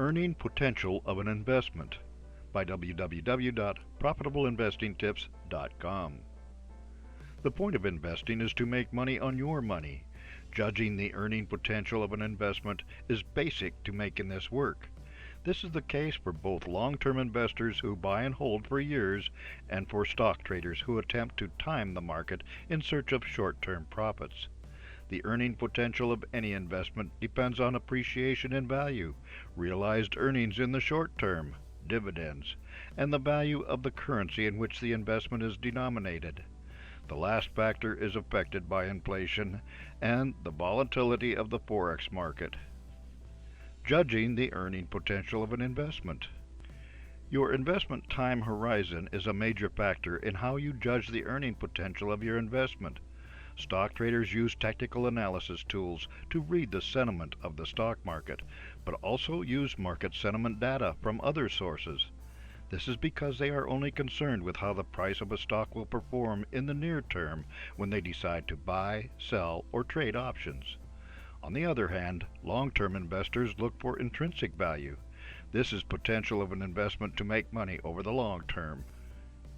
Earning Potential of an Investment by www.profitableinvestingtips.com. The point of investing is to make money on your money. Judging the earning potential of an investment is basic to making this work. This is the case for both long-term investors who buy and hold for years and for stock traders who attempt to time the market in search of short-term profits. The earning potential of any investment depends on appreciation in value, realized earnings in the short term, dividends, and the value of the currency in which the investment is denominated. The last factor is affected by inflation and the volatility of the Forex market. Judging the earning potential of an investment. Your investment time horizon is a major factor in how you judge the earning potential of your investment. Stock traders use technical analysis tools to read the sentiment of the stock market, but also use market sentiment data from other sources. This is because they are only concerned with how the price of a stock will perform in the near term when they decide to buy, sell, or trade options. On the other hand, long-term investors look for intrinsic value. This is potential of an investment to make money over the long term.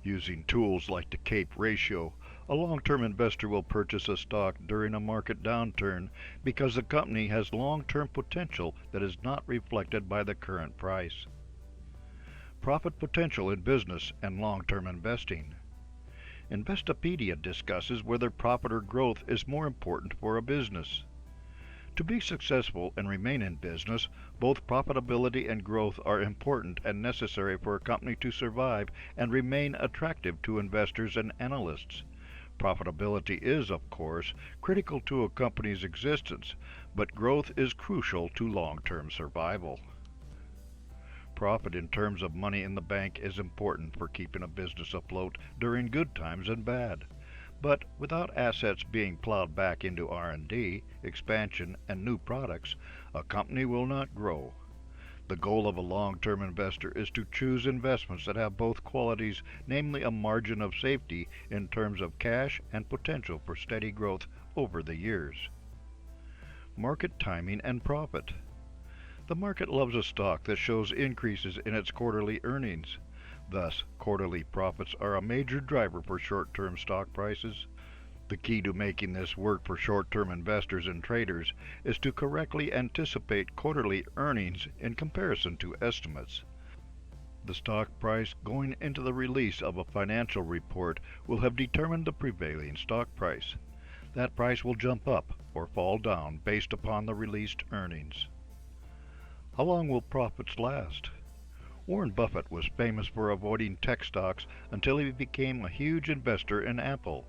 Using tools like the CAPE ratio, a long-term investor will purchase a stock during a market downturn because the company has long-term potential that is not reflected by the current price. Profit potential in business and long-term investing. Investopedia discusses whether profit or growth is more important for a business. To be successful and remain in business, both profitability and growth are important and necessary for a company to survive and remain attractive to investors and analysts. Profitability is, of course, critical to a company's existence, but growth is crucial to long-term survival. Profit in terms of money in the bank is important for keeping a business afloat during good times and bad. But without assets being plowed back into R&D, expansion, and new products, a company will not grow. The goal of a long-term investor is to choose investments that have both qualities, namely a margin of safety in terms of cash and potential for steady growth over the years. Market timing and profit. The market loves a stock that shows increases in its quarterly earnings. Thus, quarterly profits are a major driver for short-term stock prices. The key to making this work for short-term investors and traders is to correctly anticipate quarterly earnings in comparison to estimates. The stock price going into the release of a financial report will have determined the prevailing stock price. That price will jump up or fall down based upon the released earnings. How long will profits last? Warren Buffett was famous for avoiding tech stocks until he became a huge investor in Apple.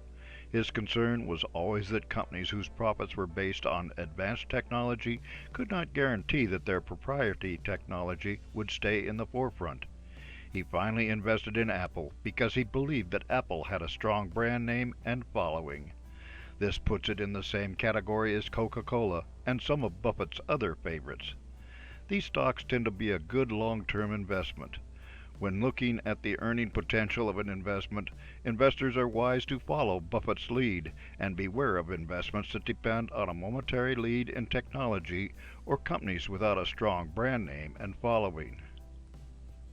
His concern was always that companies whose profits were based on advanced technology could not guarantee that their proprietary technology would stay in the forefront. He finally invested in Apple because he believed that Apple had a strong brand name and following. This puts it in the same category as Coca-Cola and some of Buffett's other favorites. These stocks tend to be a good long-term investment. When looking at the earning potential of an investment, investors are wise to follow Buffett's lead and beware of investments that depend on a momentary lead in technology or companies without a strong brand name and following.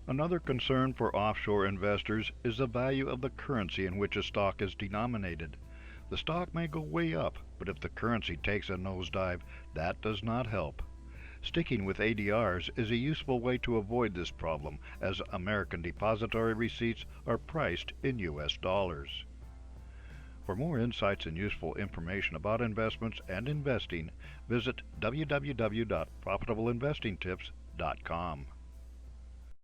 Another concern for offshore investors is the value of the currency in which a stock is denominated. The stock may go way up, but if the currency takes a nosedive, that does not help. Sticking with ADRs is a useful way to avoid this problem, as American depository receipts are priced in US dollars. For more insights and useful information about investments and investing, visit www.profitableinvestingtips.com.